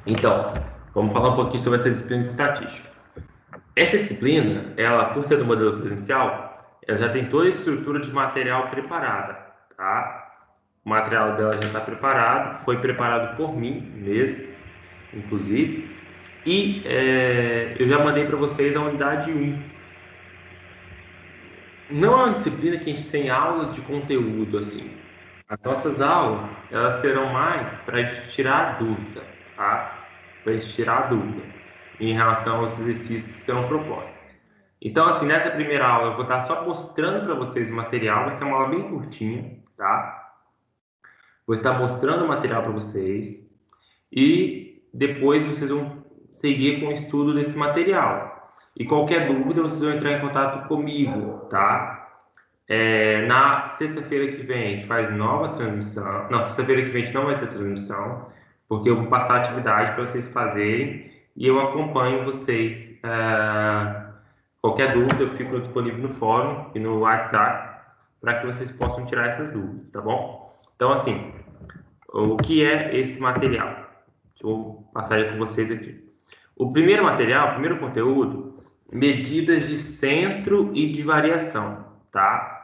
Então, vamos falar um pouquinho sobre essa disciplina de estatística. Essa disciplina, ela, por ser do modelo presencial, ela já tem toda a estrutura de material preparada, tá? O material dela já está preparado, foi preparado por mim mesmo, inclusive, e eu já mandei para vocês a unidade 1. Não é uma disciplina que a gente tem aula de conteúdo assim. As nossas aulas, elas serão mais para a gente tirar dúvida, tá? Para a gente tirar dúvida em relação aos exercícios que serão propostos. Então, assim, nessa primeira aula eu vou estar só mostrando para vocês o material, vai ser uma aula bem curtinha, tá? Vou estar mostrando o material para vocês e depois vocês vão seguir com o estudo desse material. E qualquer dúvida, vocês vão entrar em contato comigo, tá? Na sexta-feira que vem a gente faz nova transmissão. Não, sexta-feira que vem a gente não vai ter transmissão, porque eu vou passar a atividade para vocês fazerem e eu acompanho vocês. Qualquer dúvida, eu fico disponível no fórum e no WhatsApp para que vocês possam tirar essas dúvidas, tá bom? Então, assim, o que é esse material? Deixa eu passar aí com vocês aqui. O primeiro material, o primeiro conteúdo, medidas de centro e de variação, tá?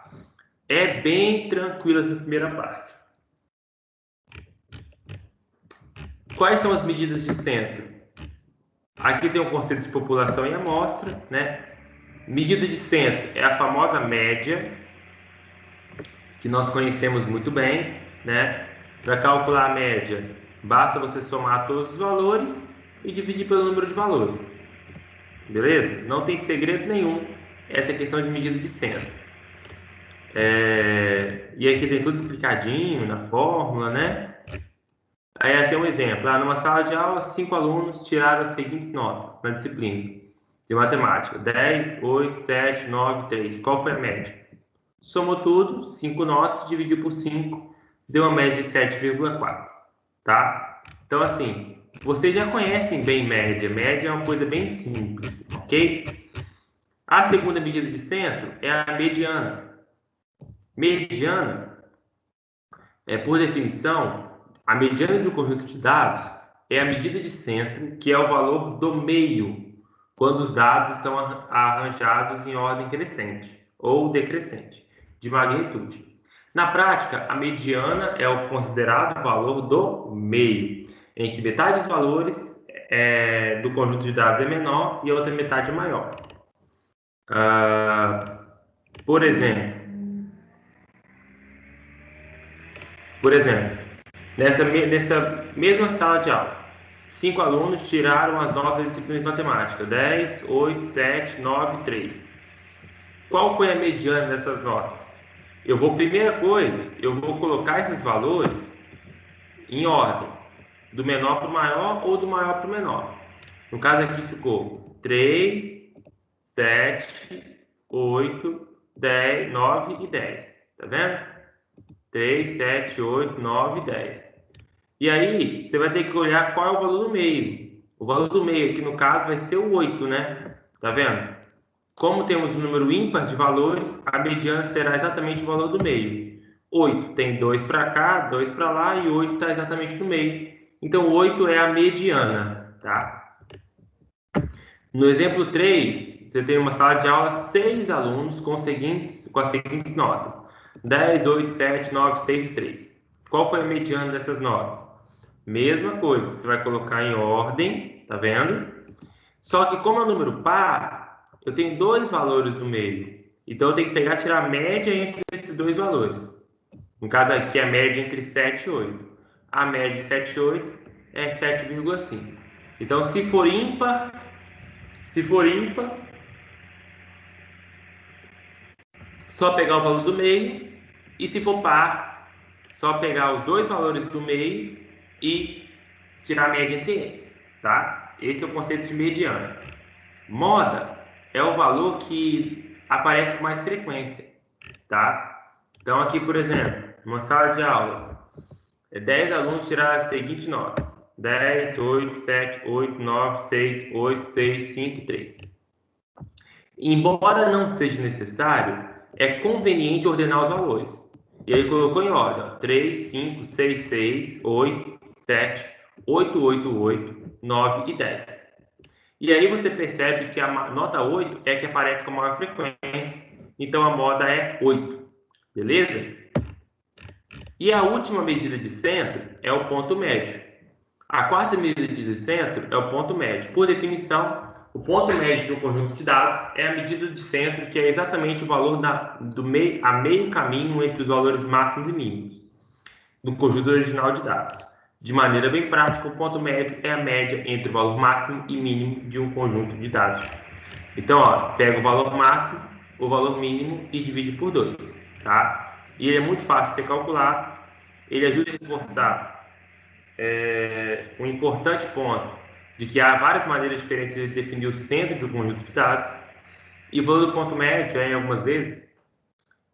É bem tranquila essa primeira parte. Quais são as medidas de centro? Aqui tem o conceito de população e amostra, né? Medida de centro é a famosa média, que nós conhecemos muito bem, né? Para calcular a média, basta você somar todos os valores e dividir pelo número de valores. Beleza? Não tem segredo nenhum essa questão de medida de centro. E aqui tem tudo explicadinho na fórmula, né? Aí tem um exemplo. Numa sala de aula, 5 alunos tiraram as seguintes notas na disciplina de matemática: 10, 8, 7, 9, 3. Qual foi a média? Somou tudo, 5 notas, dividiu por 5, deu uma média de 7,4. Tá? Então, assim, vocês já conhecem bem média. Média é uma coisa bem simples, ok? A segunda medida de centro é a mediana. Mediana, por definição, a mediana de um conjunto de dados é a medida de centro, que é o valor do meio, quando os dados estão arranjados em ordem crescente ou decrescente, de magnitude. Na prática, a mediana é o considerado valor do meio, em que metade dos valores do conjunto de dados é menor e a outra metade é maior. Por exemplo, nessa mesma sala de aula, 5 alunos tiraram as notas da disciplina de matemática: 10, 8, 7, 9, 3. Qual foi a mediana dessas notas? Primeira coisa, eu vou colocar esses valores em ordem, do menor para o maior ou do maior para o menor. No caso aqui ficou 3, 7, 8, 10, 9 e 10. Tá vendo? 3, 7, 8, 9 e 10. E aí, você vai ter que olhar qual é o valor do meio. O valor do meio aqui, no caso, vai ser o 8, né? Tá vendo? Como temos um número ímpar de valores, a mediana será exatamente o valor do meio. 8 tem 2 para cá, 2 para lá e 8 está exatamente no meio. Então, 8 é a mediana, tá? No exemplo 3, você tem uma sala de aula, 6 alunos com as seguintes notas: 10, 8, 7, 9, 6 e 3. Qual foi a mediana dessas notas? Mesma coisa, você vai colocar em ordem, tá vendo? Só que como é um número par, eu tenho dois valores no meio. Então eu tenho que pegar e tirar a média entre esses dois valores. No caso aqui, a média entre 7 e 8. A média de 7 e 8 é 7,5. Então, se for ímpar, só pegar o valor do meio. E se for par, só pegar os dois valores do meio e tirar a média entre eles, tá? Esse é o conceito de mediana. Moda é o valor que aparece com mais frequência, tá? Então aqui, por exemplo, uma sala de aulas, 10 alunos tiraram as seguintes notas: 10, 8, 7, 8, 9, 6, 8, 6, 5, 3. Embora não seja necessário, é conveniente ordenar os valores. E aí colocou em ordem: 3, 5, 6, 6, 8, 7, 8, 8, 8, 9 e 10. E aí você percebe que a nota 8 é a que aparece com maior frequência, então a moda é 8, beleza? E a última medida de centro é o ponto médio. A quarta medida de centro é o ponto médio. Por definição, o ponto médio de um conjunto de dados é a medida de centro, que é exatamente o valor a meio caminho entre os valores máximos e mínimos do conjunto original de dados. De maneira bem prática, o ponto médio é a média entre o valor máximo e mínimo de um conjunto de dados. Então, ó, pega o valor máximo, o valor mínimo e divide por 2, tá? E ele é muito fácil de ser calculado. Ele ajuda a reforçar um importante ponto de que há várias maneiras diferentes de definir o centro de um conjunto de dados. E o valor do ponto médio é, algumas vezes,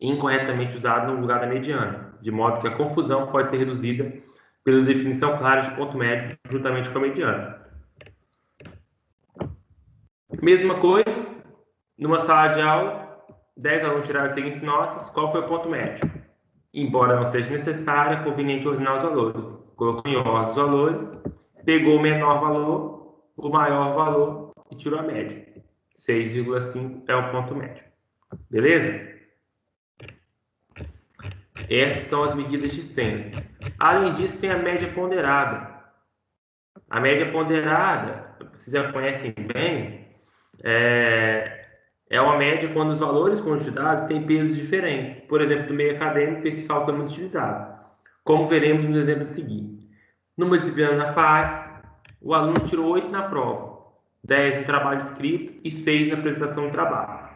incorretamente usado no lugar da mediana, de modo que a confusão pode ser reduzida pela definição clara de ponto médio juntamente com a mediana. Mesma coisa, numa sala de aula, 10 alunos tiraram as seguintes notas. Qual foi o ponto médio? Embora não seja necessário, é conveniente ordenar os valores. Colocou em ordem os valores, pegou o menor valor, o maior valor e tirou a média. 6,5 é o ponto médio. Beleza? Essas são as medidas de centro. Além disso, tem a média ponderada. A média ponderada, vocês já conhecem bem, é uma média quando os valores conjugados têm pesos diferentes. Por exemplo, no meio acadêmico, esse cálculo é muito utilizado, como veremos no exemplo seguinte. Numa disciplina na FACS, o aluno tirou 8 na prova, 10 no trabalho escrito e 6 na apresentação do trabalho.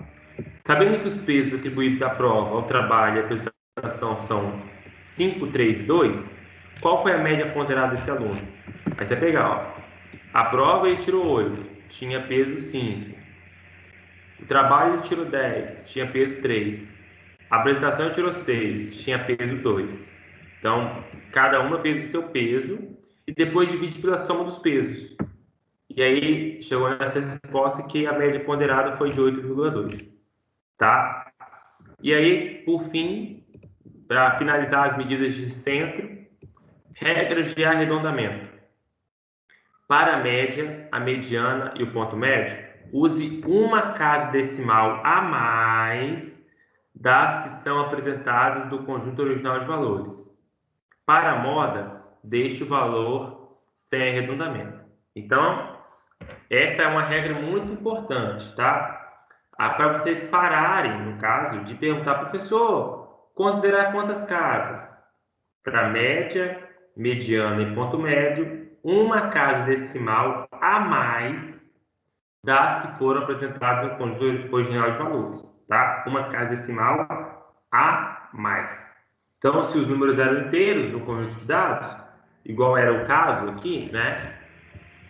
Sabendo que os pesos atribuídos à prova, ao trabalho e à apresentação são 5, 3 e 2, qual foi a média ponderada desse aluno? Aí você vai pegar, ó, a prova ele tirou 8, tinha peso 5. O trabalho ele tirou 10, tinha peso 3. A apresentação ele tirou 6, tinha peso 2. Então, cada uma fez o seu peso e depois divide pela soma dos pesos. E aí, chegou nessa resposta que a média ponderada foi de 8,2. Tá? E aí, por fim, para finalizar as medidas de centro, regras de arredondamento. Para a média, a mediana e o ponto médio, use uma casa decimal a mais das que são apresentadas do conjunto original de valores. Para a moda, deixe o valor sem arredondamento. Então, essa é uma regra muito importante, tá? Para vocês pararem, no caso, de perguntar, professor, considerar quantas casas? Para média, mediana e ponto médio, uma casa decimal a mais das que foram apresentadas no conjunto original de valores, tá? Uma casa decimal a mais. Então, se os números eram inteiros no conjunto de dados, igual era o caso aqui, né?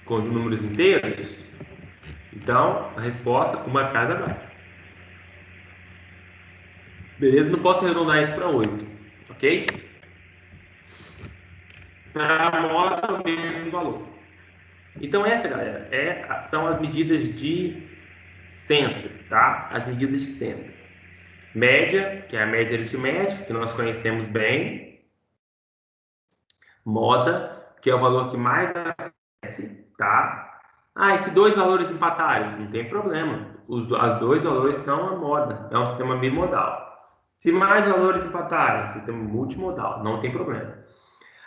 Com os números inteiros, então a resposta, uma casa a mais. Beleza? Não posso arredondar isso para 8, ok? Para a moda, o mesmo valor. Então, essa, galera, são as medidas de centro, tá? As medidas de centro. Média, que é a média aritmética, que nós conhecemos bem. Moda, que é o valor que mais aparece, tá? E se dois valores empatarem? Não tem problema. As dois valores são a moda. É um sistema bimodal. Se mais valores empatarem, sistema multimodal. Não tem problema.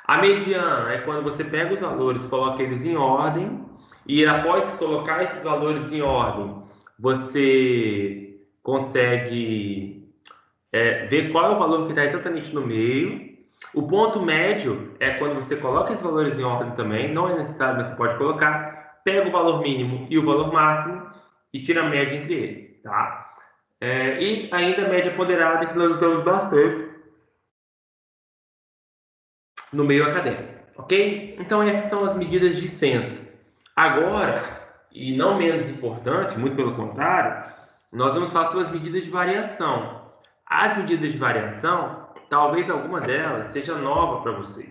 A mediana é quando você pega os valores, coloca eles em ordem, e após colocar esses valores em ordem, você consegue ver qual é o valor que está exatamente no meio. O ponto médio é quando você coloca esses valores em ordem também, não é necessário, mas você pode colocar, pega o valor mínimo e o valor máximo e tira a média entre eles, tá? E ainda a média ponderada, que nós usamos bastante no meio acadêmico, ok? Então essas são as medidas de centro. Agora, e não menos importante, muito pelo contrário, nós vamos falar sobre as medidas de variação. As medidas de variação, talvez alguma delas seja nova para você,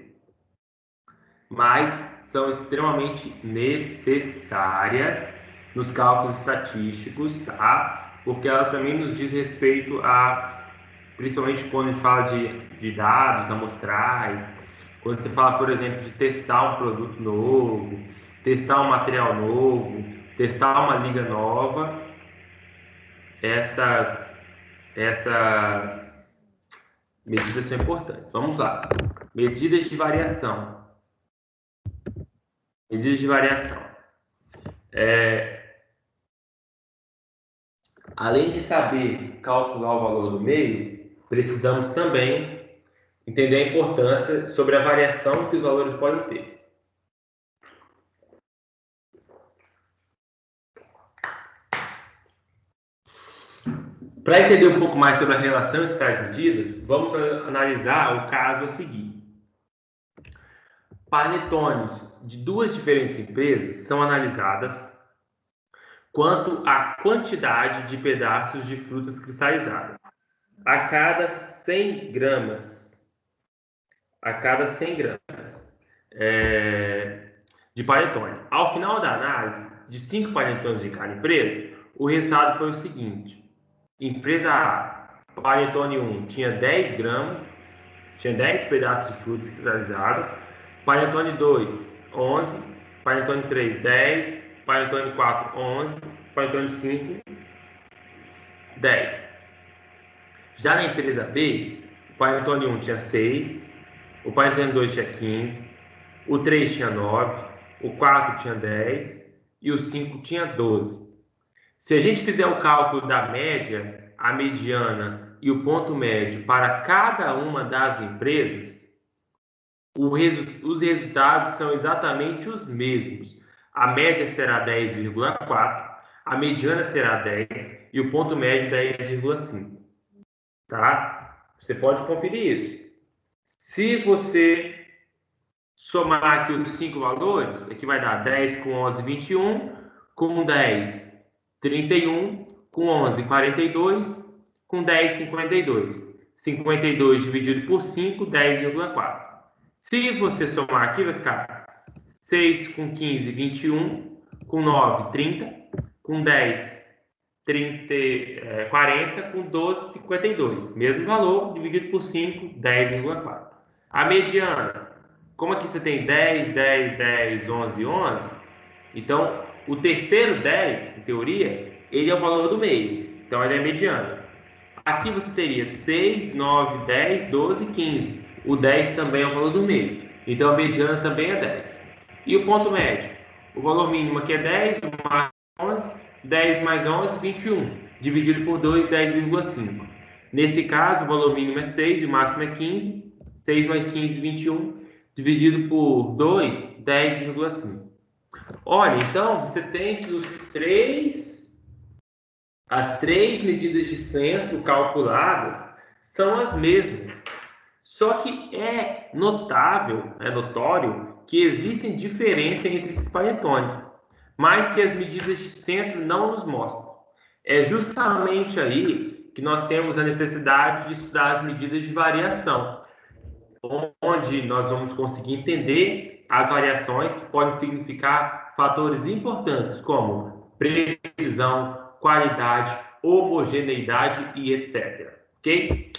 mas são extremamente necessárias nos cálculos estatísticos, tá? Porque ela também nos diz respeito a, principalmente quando a gente fala de dados amostrais, Quando você fala, por exemplo, de testar um produto novo, testar um material novo, testar uma liga nova, essas medidas são importantes. Vamos lá. Medidas de variação. Medidas de variação. Além de saber calcular o valor do meio, precisamos também entender a importância sobre a variação que os valores podem ter. Para entender um pouco mais sobre a relação entre tais medidas, vamos analisar o caso a seguir. Panetones de duas diferentes empresas são analisadas quanto à quantidade de pedaços de frutas cristalizadas. A cada 100 gramas de panetone. Ao final da análise de 5 panetones de cada empresa, o resultado foi o seguinte. Empresa A, panetone 1, tinha 10 gramas, tinha 10 pedaços de frutas cristalizadas. Panetone 2, 11. Panetone 3, 10. Panetone 4, 11. Panetone 5, 10. Já na empresa B, o panetone 1 tinha 6. O panetone 2 tinha 15. O 3 tinha 9. O 4 tinha 10. E o 5 tinha 12. Se a gente fizer o cálculo da média, a mediana e o ponto médio para cada uma das empresas, os resultados são exatamente os mesmos. A média será 10,4, a mediana será 10 e o ponto médio 10,5. Tá? Você pode conferir isso. Se você somar aqui os 5 valores, aqui vai dar 10 com 11, 21, com 10, 31, com 11, 42, com 10, 52. 52 dividido por 5, 10,4. Se você somar aqui, vai ficar 6 com 15, 21, com 9, 30, com 10, 40, com 12, 52. Mesmo valor, dividido por 5, 10,4. A mediana, como aqui você tem 10, 10, 10, 11, 11, então o terceiro 10, em teoria, ele é o valor do meio, então ele é mediana. Aqui você teria 6, 9, 10, 12, 15. O 10 também é o valor do meio, então a mediana também é 10. E o ponto médio? O valor mínimo aqui é 10, o máximo é 11, 10 mais 11, 21, dividido por 2, 10,5. Nesse caso, o valor mínimo é 6 e o máximo é 15, 6 mais 15, 21, dividido por 2, 10,5. Olha, então você tem que as três medidas de centro calculadas são as mesmas. Só que é notório que existem diferenças entre esses panetones, mas que as medidas de centro não nos mostram. É justamente aí que nós temos a necessidade de estudar as medidas de variação, onde nós vamos conseguir entender as variações que podem significar fatores importantes, como precisão, qualidade, homogeneidade e etc. Ok?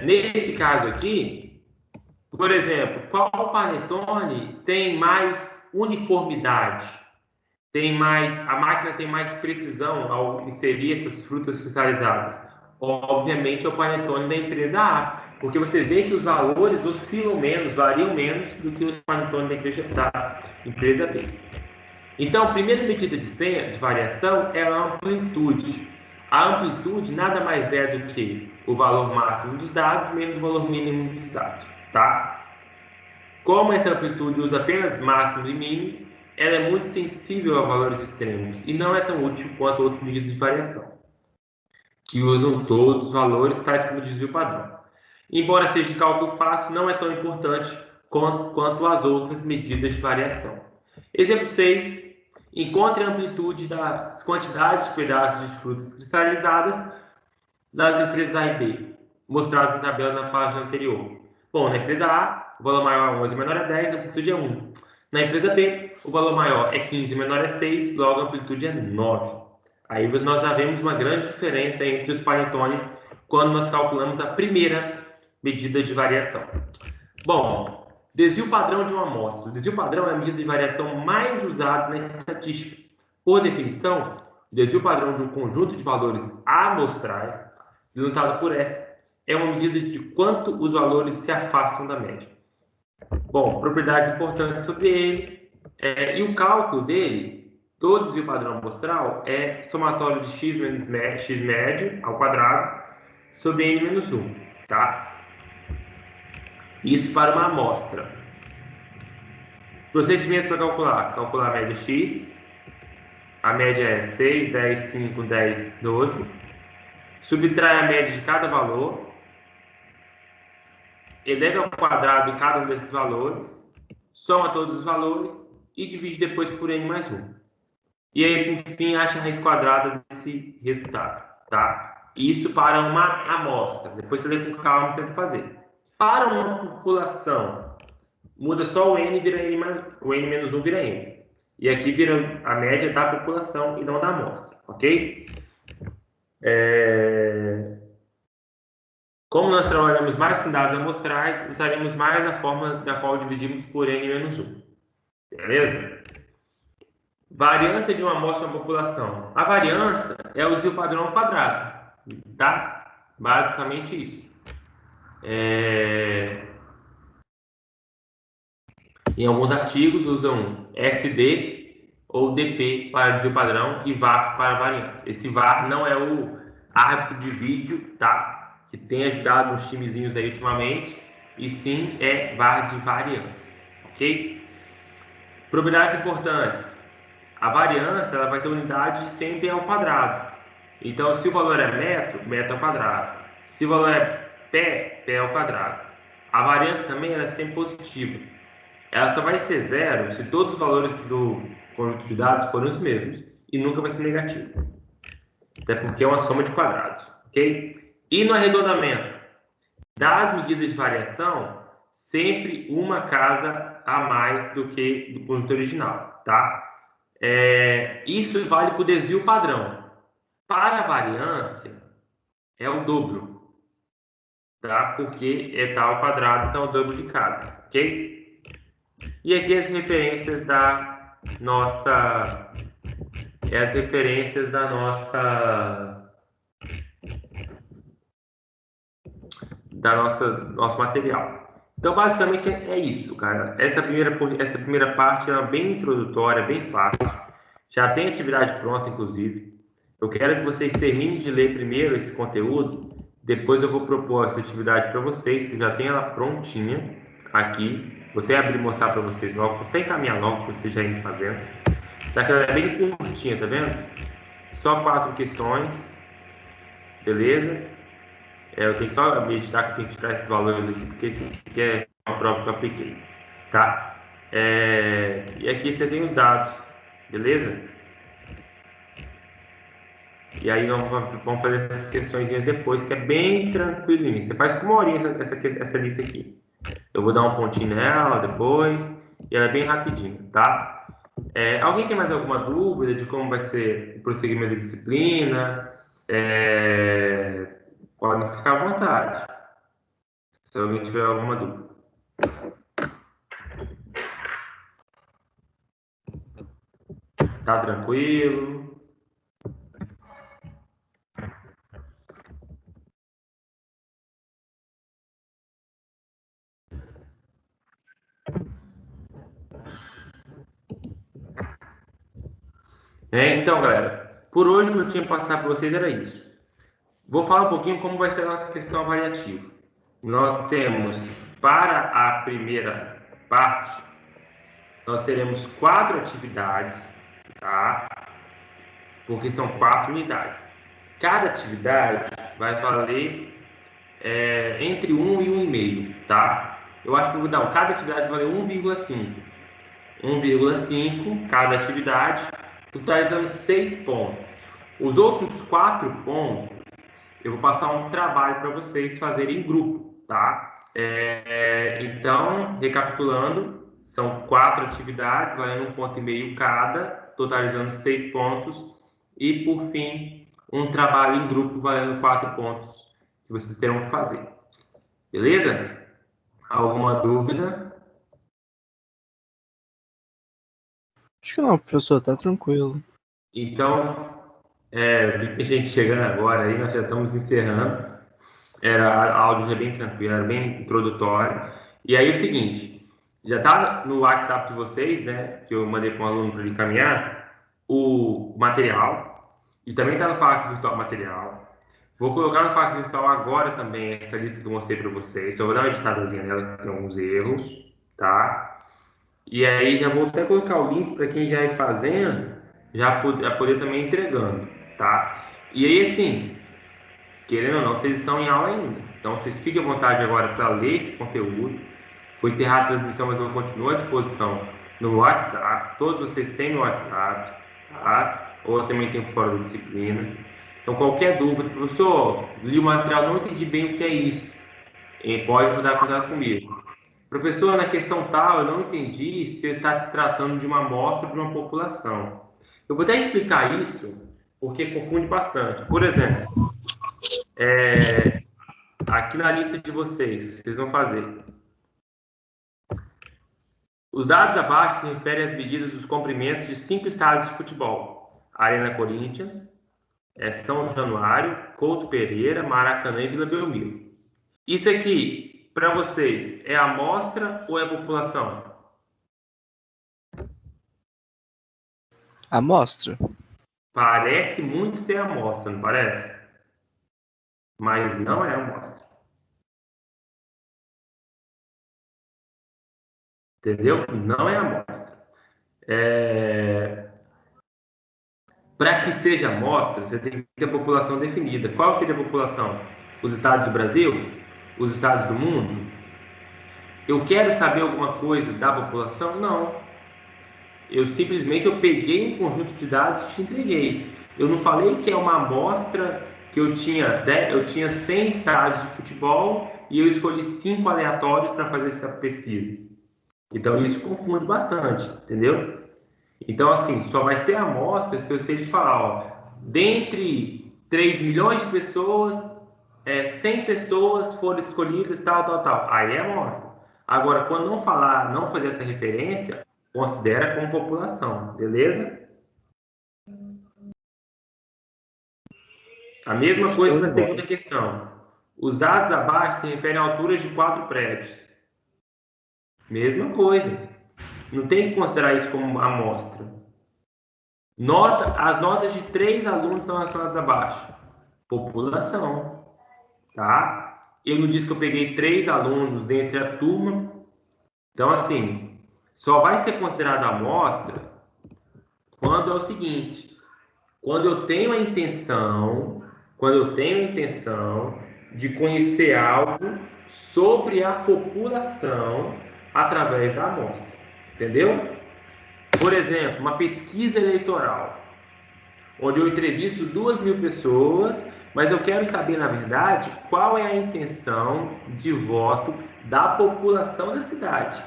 Nesse caso aqui, por exemplo, qual panetone tem mais uniformidade? A máquina tem mais precisão ao inserir essas frutas cristalizadas? Obviamente é o panetone da empresa A, porque você vê que os valores oscilam menos, variam menos do que o panetone da empresa B. Então, a primeira medida de variação é a amplitude. A amplitude nada mais é do que o valor máximo dos dados menos o valor mínimo dos dados, tá? Como essa amplitude usa apenas máximo e mínimo, ela é muito sensível a valores extremos e não é tão útil quanto outras medidas de variação, que usam todos os valores, tais como o desvio padrão. Embora seja de cálculo fácil, não é tão importante quanto as outras medidas de variação. Exemplo 6. Encontre a amplitude das quantidades de pedaços de frutas cristalizadas das empresas A e B, mostradas na tabela na página anterior. Bom, na empresa A, o valor maior é 11, menor é 10, a amplitude é 1. Na empresa B, o valor maior é 15, menor é 6, logo a amplitude é 9. Aí nós já vemos uma grande diferença entre os panetones quando nós calculamos a primeira medida de variação. Bom, Desvio padrão de uma amostra. O desvio padrão é a medida de variação mais usada na estatística. Por definição, o desvio padrão de um conjunto de valores amostrais, denotado por S, é uma medida de quanto os valores se afastam da média. Bom, propriedades importantes sobre ele. E o cálculo dele, do desvio padrão amostral, é somatório de x menos x médio ao quadrado sobre n menos 1, tá? Isso para uma amostra. Procedimento para calcular. Calcular a média x. A média é 6, 10, 5, 10, 12. Subtrai a média de cada valor. Eleve ao quadrado cada um desses valores. Soma todos os valores e divide depois por n mais 1. E aí, por fim, acha a raiz quadrada desse resultado, tá? Isso para uma amostra. Depois você lê com calma e tenta fazer. Para uma população, muda só o n, vira n o n menos 1 vira n. E aqui vira a média da população e não da amostra, ok? Como nós trabalhamos mais com dados amostrais, usaremos mais a forma da qual dividimos por n menos 1. Beleza? Variância de uma amostra na população. A variância é o desvio padrão ao quadrado, tá? Basicamente isso. Em alguns artigos usam SD ou DP para desvio padrão e VAR para variância. Esse VAR não é o árbitro de vídeo, tá? Que tem ajudado uns timezinhos aí ultimamente, e sim é VAR de variância, ok? Propriedades importantes. A variância ela vai ter unidade sempre ao quadrado. Então, se o valor é metro, metro ao quadrado. Se o valor é pé, pé ao quadrado. A variância também ela é sempre positiva. Ela só vai ser zero se todos os valores do conjunto de dados forem os mesmos e nunca vai ser negativo. Até porque é uma soma de quadrados, ok? E no arredondamento das medidas de variação, sempre uma casa a mais do que do conjunto original, tá? Isso vale para o desvio padrão. Para a variância, é o dobro, tá? Porque é tal ao quadrado, então é o dobro de casas, ok? E aqui as referências da nossa... nosso material. Então, basicamente, é isso, cara. Essa primeira parte é bem introdutória, bem fácil. Já tem atividade pronta, inclusive. Eu quero que vocês terminem de ler primeiro esse conteúdo. Depois eu vou propor essa atividade para vocês, que já tem ela prontinha aqui. Vou até abrir e mostrar para vocês logo. Vou até encaminhar logo para vocês já irem fazendo. Já que ela é bem curtinha, tá vendo? Só 4 questões. Beleza? Eu tenho que só meditar que eu tenho que tirar esses valores aqui, porque esse aqui é uma prova que eu apliquei, tá? E aqui você tem os dados, beleza? E aí nós vamos fazer essas questões depois, que é bem tranquilinho. Você faz com uma horinha essa lista aqui. Eu vou dar um pontinho nela depois, e ela é bem rapidinho, tá? Alguém tem mais alguma dúvida de como vai ser o prosseguimento da disciplina? Podem ficar à vontade, se alguém tiver alguma dúvida. Tá tranquilo? Então, galera, por hoje o que eu tinha que passar para vocês era isso. Vou falar um pouquinho como vai ser a nossa questão avaliativa. Nós temos, para a primeira parte, nós teremos 4 atividades, tá? Porque são 4 unidades. Cada atividade vai valer entre 1 e 1,5, tá? Eu acho que eu vou dar cada atividade vai valer 1,5. 1,5 cada atividade, totalizando 6 pontos. Os outros 4 pontos, eu vou passar um trabalho para vocês fazerem em grupo, tá? Então, recapitulando, são 4 atividades, valendo 1,5 ponto cada, totalizando 6 pontos. E, por fim, um trabalho em grupo, valendo 4 pontos, que vocês terão que fazer. Beleza? Alguma dúvida? Acho que não, professor, tá tranquilo. Então, vi que a gente chegando agora aí, nós já estamos encerrando. A áudio já bem tranquilo, era bem introdutório. E aí é o seguinte, já está no WhatsApp de vocês, né, que eu mandei para um aluno para ele encaminhar, o material, e também está no Fax Virtual material. Vou colocar no Fax Virtual agora também essa lista que eu mostrei para vocês, só vou dar uma editadazinha nela, que tem alguns erros, tá? E aí já vou até colocar o link para quem já ir fazendo, já poder também entregando, tá? E aí, assim, querendo ou não, vocês estão em aula ainda. Então, vocês fiquem à vontade agora para ler esse conteúdo. Foi encerrada a transmissão, mas eu continuo à disposição no WhatsApp. Todos vocês têm no WhatsApp, tá? Ou eu também tenho fora da disciplina. Então, qualquer dúvida, professor, li o material, não entendi bem o que é isso. Pode mandar contato comigo. Professor, na questão tal, eu não entendi se ele está se tratando de uma amostra ou de uma população. Eu vou até explicar isso, porque confunde bastante. Por exemplo, aqui na lista de vocês vão fazer. Os dados abaixo se referem às medidas dos comprimentos de 5 estádios de futebol: Arena Corinthians, São Januário, Couto Pereira, Maracanã e Vila Belmiro. Isso aqui, para vocês, é amostra ou é população? Amostra. Parece muito ser amostra, não parece? Mas não é amostra. Entendeu? Não é amostra. Para que seja amostra, você tem que ter a população definida. Qual seria a população? Os estados do Brasil? Os estados do mundo? Eu quero saber alguma coisa da população? Não. Eu simplesmente peguei um conjunto de dados e te entreguei. Eu não falei que é uma amostra que eu tinha 100 estádios de futebol e eu escolhi 5 aleatórios para fazer essa pesquisa. Então isso confunde bastante, entendeu? Então, assim, só vai ser amostra se você lhe falar, ó, dentre 3 milhões de pessoas, 100 pessoas foram escolhidas, tal, tal, tal. Aí é amostra. Agora, quando não falar, não fazer essa referência, considera como população, beleza? A mesma coisa Show para de a bola. segunda questão. Os dados abaixo se referem a alturas de 4 prédios. Mesma coisa. Não tem que considerar isso como amostra. As notas de 3 alunos são relacionadas abaixo. População, tá? Eu não disse que eu peguei 3 alunos dentre a turma. Então, assim, só vai ser considerada amostra quando é o seguinte: quando eu tenho a intenção, de conhecer algo sobre a população através da amostra, entendeu? Por exemplo, uma pesquisa eleitoral, onde eu entrevisto 2.000 pessoas, mas eu quero saber, na verdade, qual é a intenção de voto da população da cidade.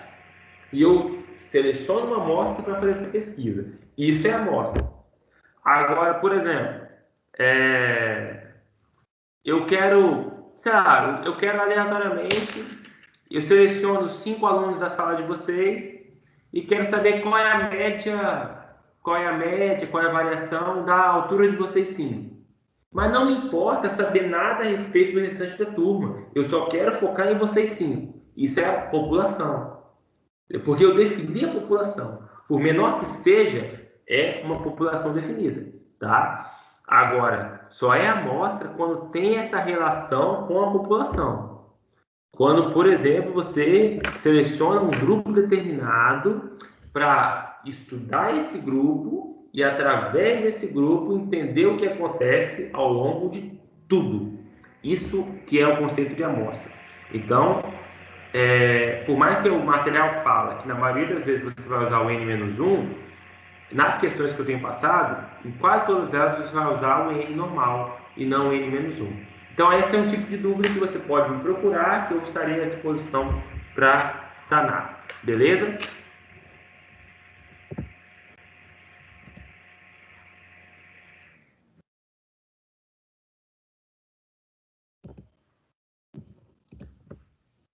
E eu seleciono uma amostra para fazer essa pesquisa. Isso é amostra. Agora, por exemplo, eu quero, sei lá, eu quero aleatoriamente, eu seleciono 5 alunos da sala de vocês e quero saber qual é a média, qual é a variação da altura de vocês 5. Mas não me importa saber nada a respeito do restante da turma. Eu só quero focar em vocês 5. Isso é a população. Porque eu defini a população. Por menor que seja, é uma população definida, tá? Agora, só é amostra quando tem essa relação com a população. Quando, por exemplo, você seleciona um grupo determinado para estudar esse grupo e, através desse grupo, entender o que acontece ao longo de tudo. Isso que é o conceito de amostra. Então, por mais que o material fala que na maioria das vezes você vai usar o N-1, nas questões que eu tenho passado, em quase todas elas você vai usar o N normal e não o N-1. Então esse é um tipo de dúvida que você pode me procurar, que eu estarei à disposição para sanar. Beleza?